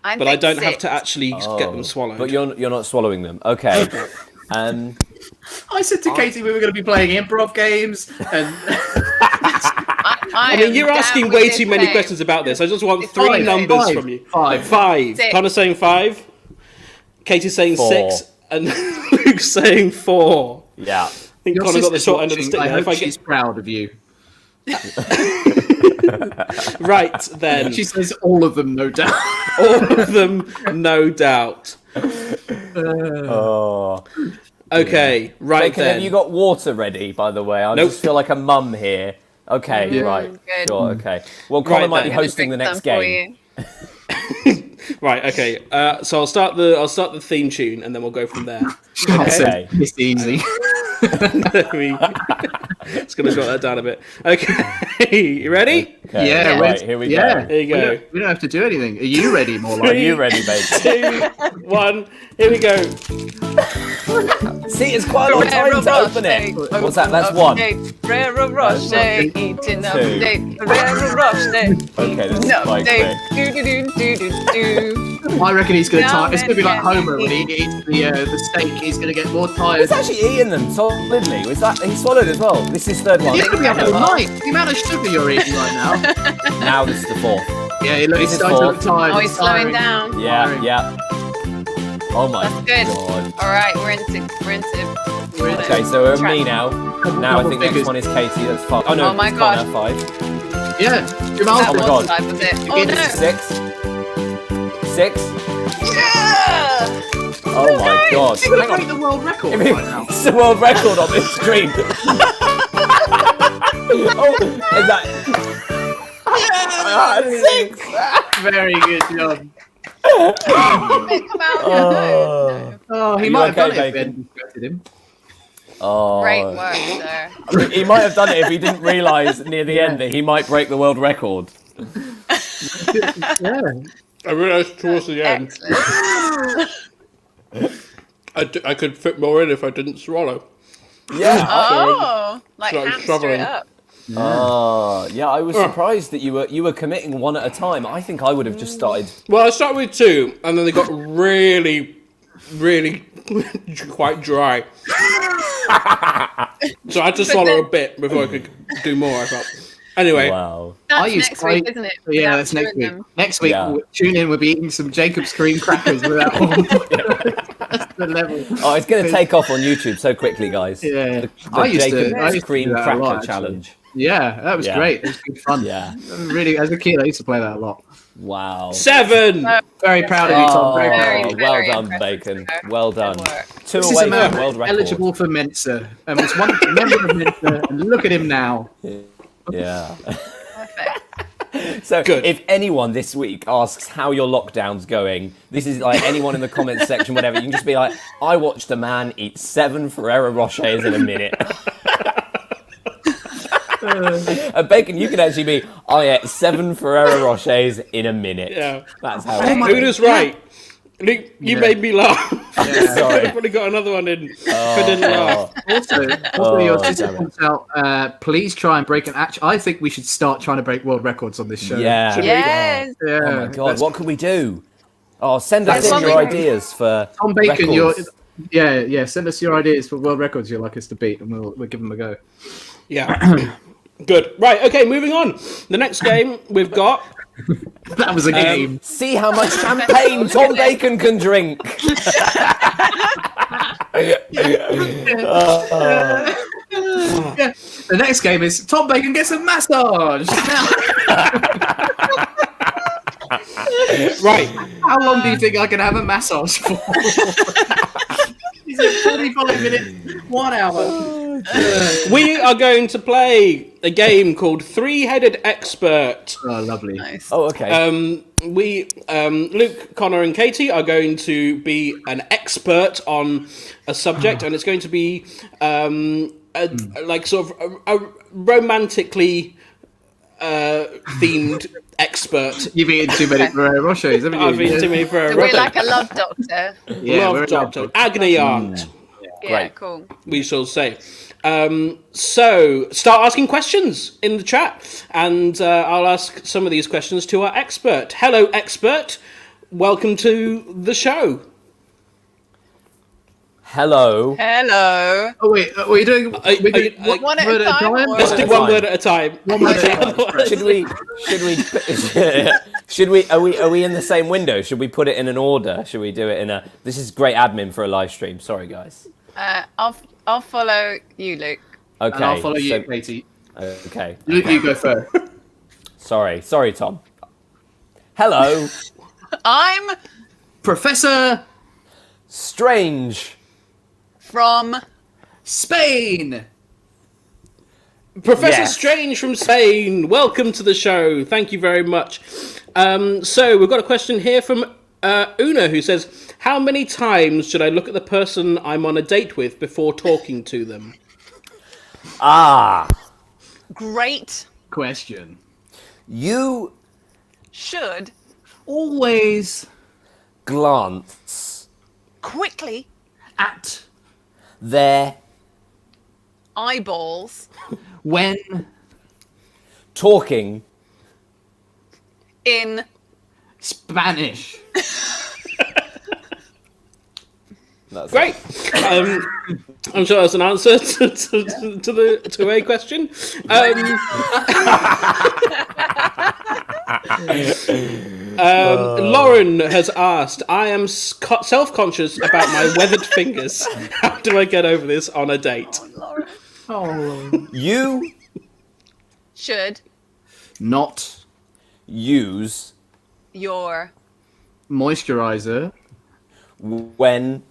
But I don't 6. have to actually get them swallowed. But you're not swallowing them. Okay. I said to Katie we were going to be playing improv games, and I mean, you're asking way too many questions about this. I just want 3 numbers from you. 5. 6. Connor's saying 5. Katie's saying 4. 6. And Luke's saying 4. Yeah. I think Connor got the short end of the stick I there. hope she's proud of you. Right, then. She says all of them, no doubt. All of them, no doubt. Okay, right Bacon, then. have you got water ready, by the way? I just feel like a mum here. Okay, right. Good. Sure, okay. Well, Connor might be then. hosting the next game. Right, okay. So I'll start the theme tune, and then we'll go from there. Okay. It's easy. It's going to short that down a bit. Okay, you ready? Okay. Yeah, right, here we yeah. go. Here you go. We don't have to do anything. Are you ready, more Are like? you ready, Bacon? 2, 1, here we go. See, it's quite a long time to open it. What's that? That's 1. Ferrero Rocher, eating up Two. date. Ferrero Rocher. Okay, this is quite quick. I reckon he's going to Now time. It's going to be like then, Homer when he eats the steak. He's going to get more tired. He's actually eating them solidly. Was that he swallowed as well? This is 3rd one. He's going to be up all night. The amount of sugar you're eating right now. Now this is the 4th. Yeah, he's This is starting to look 4th. tired. Oh, he's slowing down. Yeah, yeah. Oh my That's good. god. All right, we're into. Okay, so we're me now. Now I think next one is Katie. That's 5. Oh no, Oh my it's God. Connor, 5. Yeah, Jamal. That Oh my was God. 5, was it? Oh This is no! 6. 6. Yeah! Oh my god. You're going Hang to on. break the world record right now. It's the world record on this screen. Oh, is that 6? Very good job. Come out. No. Oh, he you might have okay, done it if Bacon? Ben distracted him. Oh. Great work, sir. He might have done it if he didn't realise near the end that he might break the world record. Yeah. I realised towards the end Excellent. I could fit more in if I didn't swallow. Yeah. Oh, like So I'm hamster shoveling. it up. Yeah, I was surprised that you were committing one at a time. I think I would have just started. Well, I started with 2, and then they got really quite dry. So I had to swallow a bit before I could do more, I felt. Anyway. Wow. That's next week, isn't it? Yeah, Without that's next doing week. them. Next week, Yeah. tune in. We'll be eating some Jacob's cream crackers without all. That's the level. Oh, it's going to take off on YouTube so quickly, guys. Yeah. The I used to Jacob's do cream that a cracker lot, actually. challenge. Yeah, that was Yeah. great. It was good fun. Yeah. Really, as a kid, I used to play that a lot. Wow. 7! Very proud of you, Tom. Very proud. Oh, Very, well very done, impressive, Bacon. sir. Well done. Good work. 2 This is away a from man the world record. eligible for Mensa, and was one member of Mensa, and look at him now. Yeah. Perfect. So, Good. if anyone this week asks how your lockdown's going, this is like anyone in the comments section, whatever, you can just be like, I watched a man eat 7 Ferrero Rochers in a minute. And Bacon, you can actually be, I ate 7 Ferrero Rochers in a minute. Yeah. That's how Luna's right. Luke, you made me laugh. Sorry. I've already got another one in. If I didn't laugh. Also, your sister damn it. points out, please try and break an actual. I think we should start trying to break world records on this show. Yeah. Yes. Yeah. Oh my god, what could we do? Oh, send us That's in your something- ideas for Tom Bacon, records. Yeah. Send us your ideas for world records you'd like us to beat, and we'll give them a go. Yeah. Good. Right. Okay. Moving on. The next game we've got. That was a game. See how much champagne Tom Bacon can drink. Yeah. The next game is Tom Bacon gets a massage. Right. How long do you think I can have a massage for? He said 45 minutes, 1 hour. We are going to play a game called Three-Headed Expert. Oh, lovely. Nice. Oh, okay. Luke, Connor, and Katie are going to be an expert on a subject, and it's going to be like sort of a romantically themed expert. You've eaten too many Ferrero Rochers, haven't you? I've eaten too many Ferrero So we're Rocher. like a love doctor. Yeah, Love doctor. Agony aunt, Yeah, Great. cool. we shall say. So start asking questions in the chat, and I'll ask some of these questions to our expert. Hello, expert. Welcome to the show. Hello. Hello. Oh wait, are we doing? One at a time, or- Let's do one word at a time. Should we? Are we in the same window? Should we put it in an order? Should we do it in a? This is great admin for a live stream. Sorry, guys. I'll follow you, Luke. Okay. And I'll follow you, Katie. Okay. Luke, you go first. Sorry, Tom. Hello. I'm Professor Strange. from Spain. Professor Yes. Strange from Spain, welcome to the show. Thank you very much. So we've got a question here from Una, who says, how many times should I look at the person I'm on a date with before talking to them? great Question. You should Always glance quickly at their eyeballs when talking in Great. Spanish. I'm sure that's an answer to a question. Lauren has asked, I am self-conscious about my weathered fingers. How do I get over this on a date? Oh. you should Not use your moisturizer. when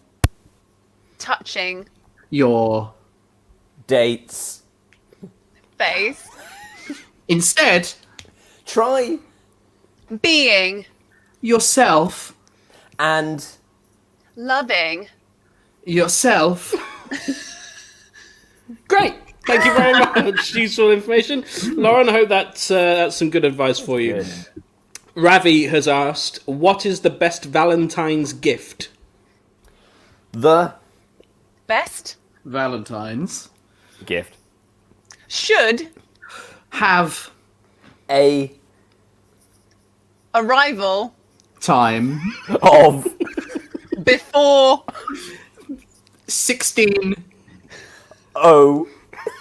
touching Your dates. face instead Try being yourself. and loving Yourself. Great. Thank you very much. Useful information. Lauren, I hope that's some good advice for you. Good. Ravi has asked, what is the best Valentine's gift? the best Valentine's gift. should have A arrival time of before 16 O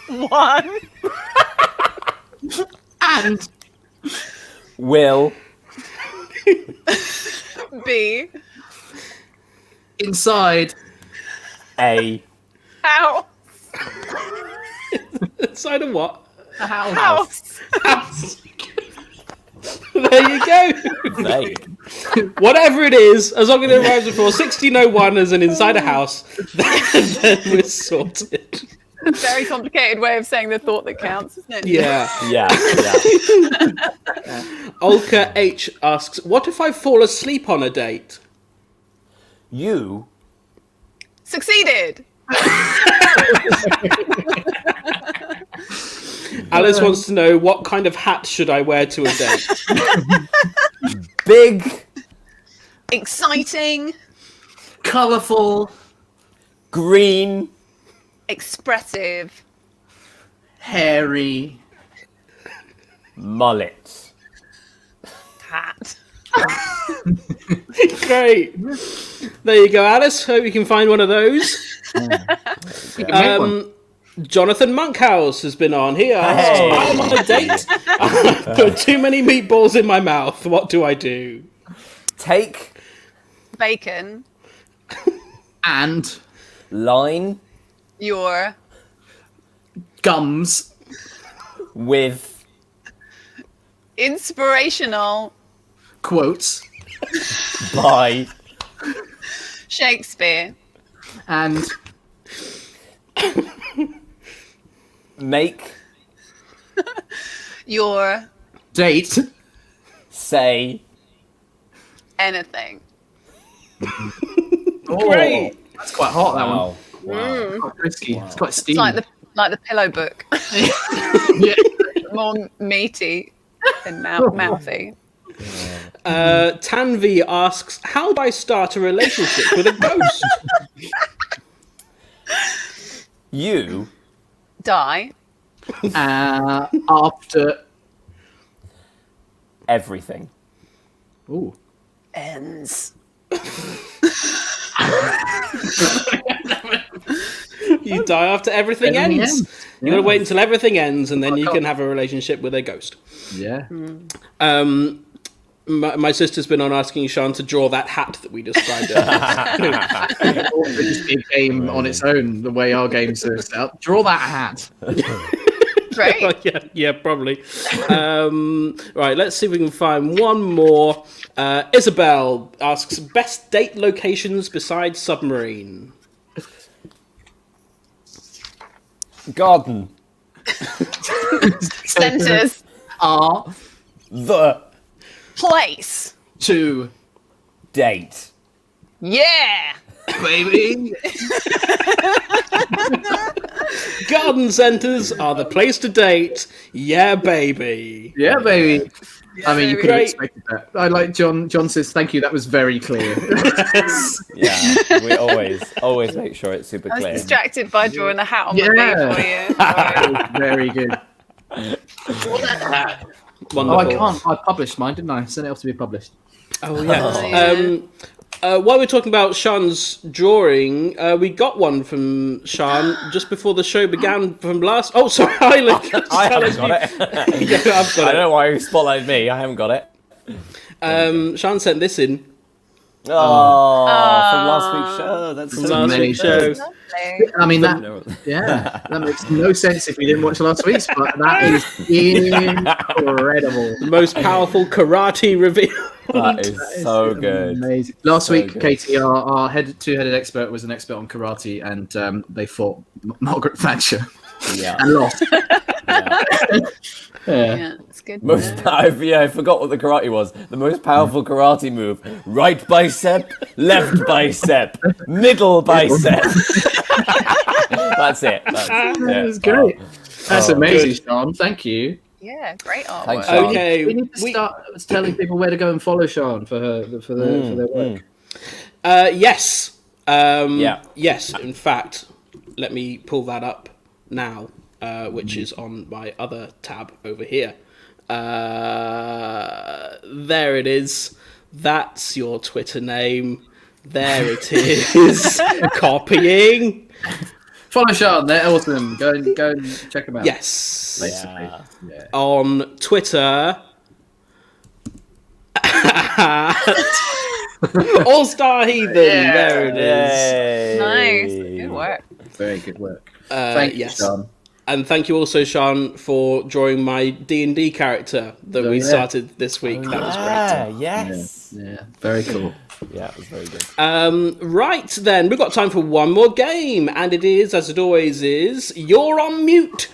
1 and will be inside a house Inside of what? a house. House. There you go. vague. Whatever it is, as long as it arrives before 1601 as an inside a house, then we're sorted. very complicated way of saying the thought that counts, isn't it? Yeah. Yeah. Olka H asks, what if I fall asleep on a date? You Succeeded. Alice wants to know, what kind of hat should I wear to a date? big Exciting. Colourful. green Expressive. Hairy. mullet. Hat. Great. There you go, Alice. Hope you can find one of those. Jonathan Monkhouse has been on. He asks, I'm on a date. I put too many meatballs in my mouth. What do I do? Take bacon and line your gums with inspirational quotes by Shakespeare and make your date say anything. Great. That's quite hot, that one. Wow. It's quite risky. It's quite It's steamy. like the pillow book. Yeah. More meaty and mouthy. Tanvi asks, how do I start a relationship with a ghost? You Die After everything. Ooh. ends. You die after everything ends. You gotta wait until everything ends, and then you can have a relationship with a ghost. Yeah. My sister's been on asking Sean to draw that hat that we described earlier. It just be a game on its own, the way our games are set up. Draw that hat. Great. Yeah, probably. Right, let's see if we can find one more. Isabel asks, best date locations besides submarine. Garden. Centers. Are The Place. to date. Yeah. baby. Garden centres are the place to date. Yeah, baby. Yeah, baby. I mean, you could have Great. expected that. I like John. John says, "Thank you. That was very clear." Yeah, we always make sure it's super I was clear. distracted by drawing a hat on my Yeah. bee for you. That was very good. Wonderful. Oh, I can't. I published mine, didn't I? Sent it off to be published. Oh, yeah. Yeah. While we're talking about Sean's drawing, we got one from Sean just before the show began from last... Oh, sorry, hi, Luke. I haven't got it. Yeah, I've I got don't know why you spotlighted me. I haven't got it. it. Sean sent this in. Oh, from last week's show. That's From so last amazing. week's show. Lovely. I mean, that No. that makes no sense if you didn't watch last week's, but that is incredible. The most powerful karate reveal. That is so good. Amazing. Last So week, good. Katie, our two-headed expert, was an expert on karate, and they fought Margaret Thatcher Yeah. and lost. Yeah, it's good. I forgot what the karate was. The most powerful karate move: right bicep, left bicep, middle bicep. That's it. That was great. That's amazing, Sean. Thank you. Yeah, great artwork. Thanks, Sean. Okay. We need to start telling people where to go and follow Sean for their work. Yes. Yeah. Yes, in fact, let me pull that up now, which is on my other tab over here. There it is. That's your Twitter name. There it is. Copying. Follow Sean. They're awesome. Go and check them out. Yes. Basically. Yeah. On Twitter. All-Star Heathen. There it is. Nice. Good work. Very good work. Thank you, yes. Sean. And thank you also, Sean, for drawing my D&D character that we started this week. That was great. Yes. Yeah. Very cool. Yeah, it was very good. Right then, we've got time for one more game, and it is, as it always is, You're on Mute.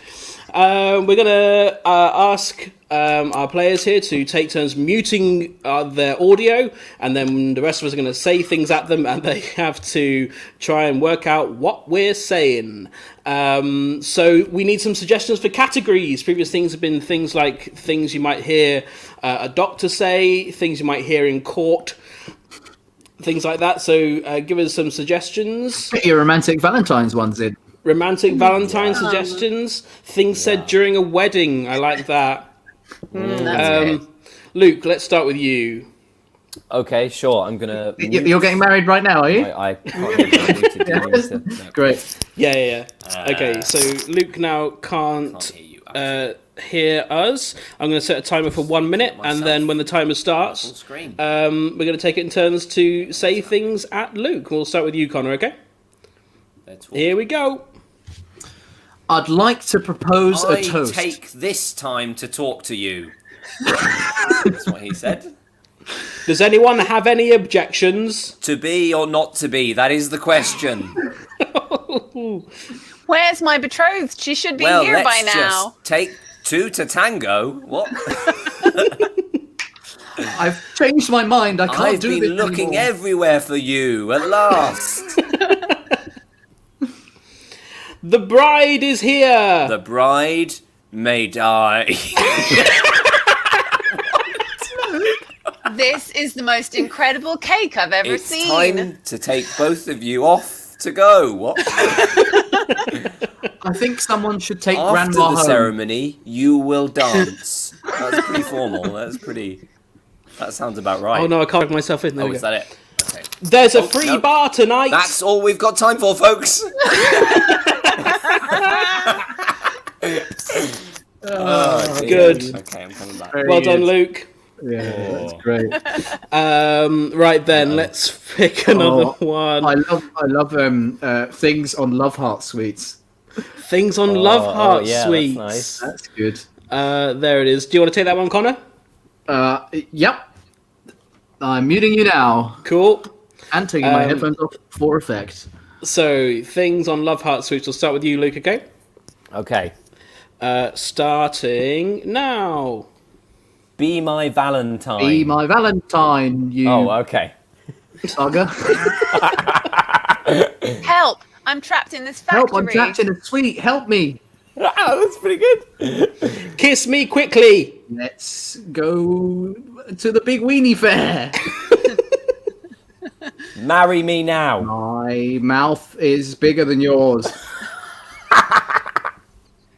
We're going to ask our players here to take turns muting their audio, and then the rest of us are going to say things at them, and they have to try and work out what we're saying. So we need some suggestions for categories. Previous things have been things like things you might hear a doctor say, things you might hear in court, things like that. So give us some suggestions. Get your romantic Valentine's ones in. Romantic Valentine suggestions. Things said during a wedding. I like that. That's great. Luke, let's start with you. Okay, sure. I'm gonna. You're getting married right now, are you? I can't no. Great. Yeah. Okay, so Luke now can't hear us. I'm going to set a timer for 1 minute, and then when the timer starts, we're going to take it in turns to say things at Luke. We'll start with you, Connor. Okay. Here we go. I'd like to propose a toast. I take this time to talk to you. That's what he said. Does anyone have any objections? To be or not to be? That is the question. Where's my betrothed? She should be here by now. Just take two to tango. What? I've changed my mind. I can't do this I've been looking anymore. Everywhere for you. At last. The bride is here. The bride may die. This is the most incredible cake I've ever seen. It's time to take both of you off to go. What? I think someone should take After Grandma the home. ceremony, you will dance. That's pretty formal. That sounds about right. Oh no, I can't make myself in. There we is go. that it? Okay. There's a free bar tonight. That's all we've got time for, folks. Good. Okay, I'm coming back. Well done, Luke. Yeah, that's great. Right then, let's pick another one. I love things on Love Heart Sweets. Things on Love Heart Sweets. That's nice. That's good. There it is. Do you want to take that one, Connor? Yep. I'm muting you now. Cool. And taking my headphones off for effect. So, things on Love Heart Sweets. We'll start with you, Luke, okay? Okay. Starting now. Be my Valentine. Be my Valentine, you okay. saga. Help! I'm trapped in this factory. Help, I'm trapped in a suite. Help me. That's pretty good. Kiss me quickly. Let's go to the big weenie fair. Marry me now. My mouth is bigger than yours.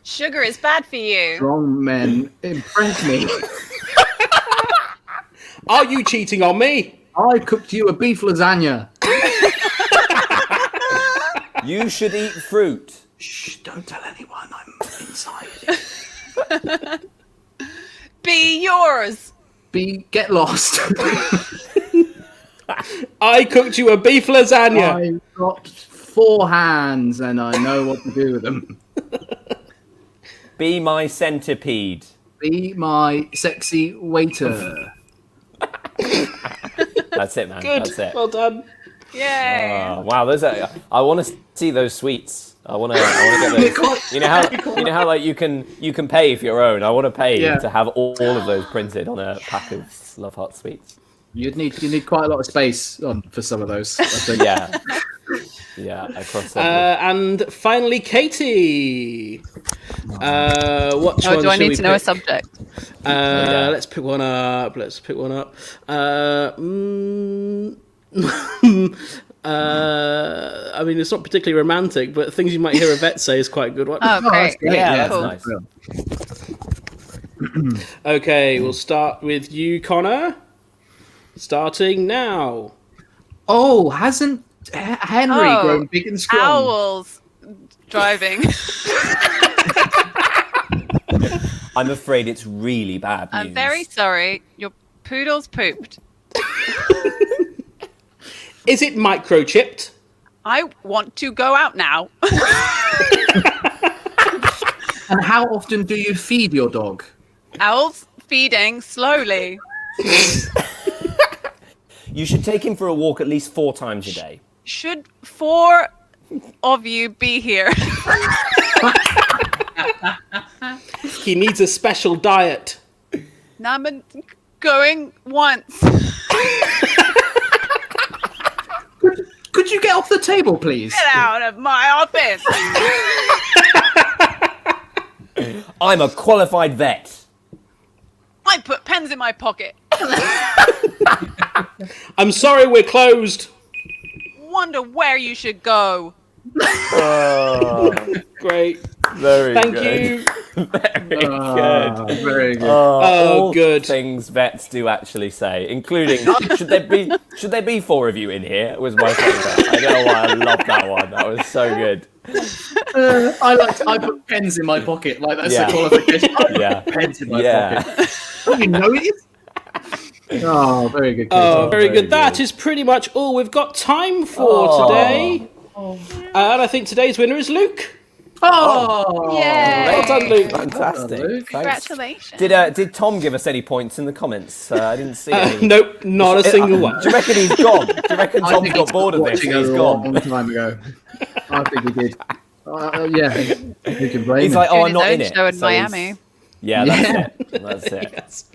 Sugar is bad for you. Strong men impress me. Are you cheating on me? I cooked you a beef lasagna. You should eat fruit. Shh, don't tell anyone I'm inside. Be yours. Get lost. I cooked you a beef lasagna. I've got 4 hands and I know what to do with them. Be my centipede. Be my sexy waiter. That's it, man. Good. That's it. Well done. Yay. Wow, I want to see those sweets. I want to get those. You know how like you can pay for your own. I want to pay to have all of those printed on a pack of Love Heart Sweets. You need quite a lot of space for some of those. I think. Yeah, across. And finally, Katie. What one do I need we to know a pick? subject? Let's pick one up. I mean, it's not particularly romantic, but things you might hear Yvette say is quite a good one. Oh, great. Yeah, cool. that's nice. Okay, we'll start with you, Connor. Starting now. Oh, hasn't Henry grown big and strong? Owls driving. I'm afraid it's really bad news. I'm very sorry. Your poodle's pooped. Is it microchipped? I want to go out now. And how often do you feed your dog? Owls feeding slowly. You should take him for a walk at least 4 times a day. Should 4 of you be here? He needs a special diet. Now I'm going once. Could you get off the table, please? Get out of my office. I'm a qualified vet. I put pens in my pocket. I'm sorry, we're closed. Wonder where you should go. Great. Very Thank good. you. Very good. All good things vets do actually say, including should there be 4 of you in here? Was my favourite. I don't know why I love that one. That was so good. I put pens in my pocket, like that's the qualification. Pens in my pocket. Oh, you know it is. Oh, very good. Very good. That is pretty much all we've got time for today. And I think today's winner is Luke. Yeah! Well done, Luke. Fantastic. Luke. Congratulations. Did Tom give us any points in the comments? I didn't see any. Nope, not a single one. Do you reckon he's gone? Do you reckon Tom got bored of this? He's A gone. long time ago. I think he did. Yeah, who can blame He's him? like, I'm not in it. Show in So Miami. Yeah, that's it. That's it. Yes.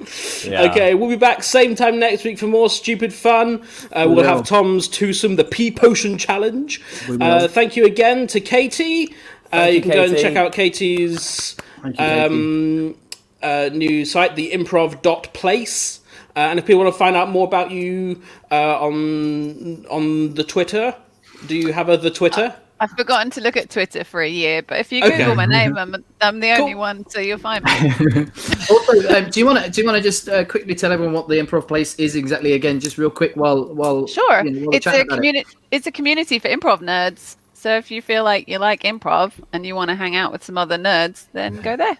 Yeah. Okay, we'll be back same time next week for more stupid fun. We'll have Tom's twosome, the Pea Potion Challenge. Thank you again to Katie. You can go and check out Katie's new site, the improv.place. And if people want to find out more about you on the Twitter, do you have the Twitter? I've forgotten to look at Twitter for a year, but if you Google my name, I'm the only one, so you'll find me. Also, do you want to just quickly tell everyone what the Improv Place is exactly again, just real quick while Sure. while It's a community. It's a community for improv nerds. So if you feel like you like improv and you want to hang out with some other nerds, then go there.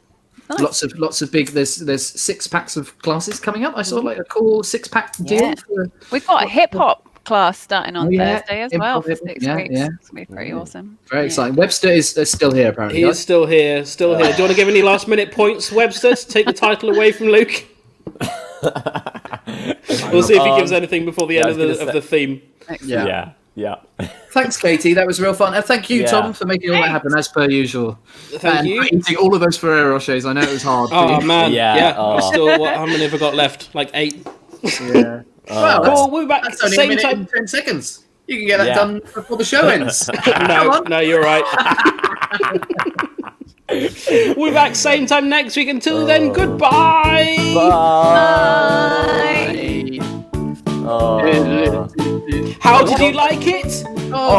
Nice. Lots of big. There's 6 packs of classes coming up. I saw like a cool 6-pack deal. Yeah. We've got a hip hop class starting on Thursday as well for 6 weeks. Yeah. It's going to be pretty awesome. Very exciting. Webster is still here apparently. He is still here. Do you want to give any last minute points, Webster, to take the title away from Luke? We'll see if he gives anything before the end of the theme. Excellent. Yeah. Thanks, Katie. That was real fun. And thank you, Tom, for making all that happen as per usual. Thank you. For eating all of those Ferrero Rochers. I know it was hard. Oh man, Yeah. How many have I got left? Like 8. Yeah. Well, we'll be back that's only same a minute time. and 10 seconds. You can get that done before the show ends. No, you're right. We'll be back same time next week. Until then, goodbye. Bye. How did you like it?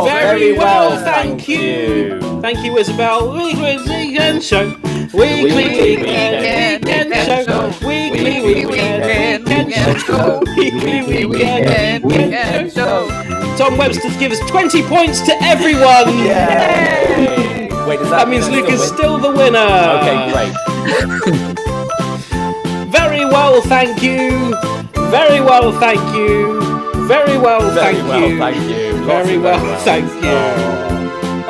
Very well, thank you. Thank you, Isabel. Weekend show. Weekly weekend show. Weekly weekend show. Weekly weekend show. Tom Webster gives 20 points to everyone. Yay. Wait, does that means Luke is still the winner. Okay, great. Very well, thank you. Very well, thank you. Very well, thank you. Very well, thank you.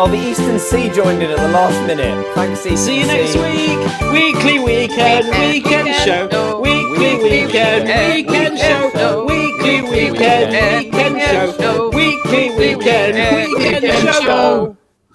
Oh, the Eastern Sea joined in at the last minute. Thanks, Eastern Sea. See you next week. Weekly weekend show. Weekly weekend show. Weekly weekend show. Weekly weekend show.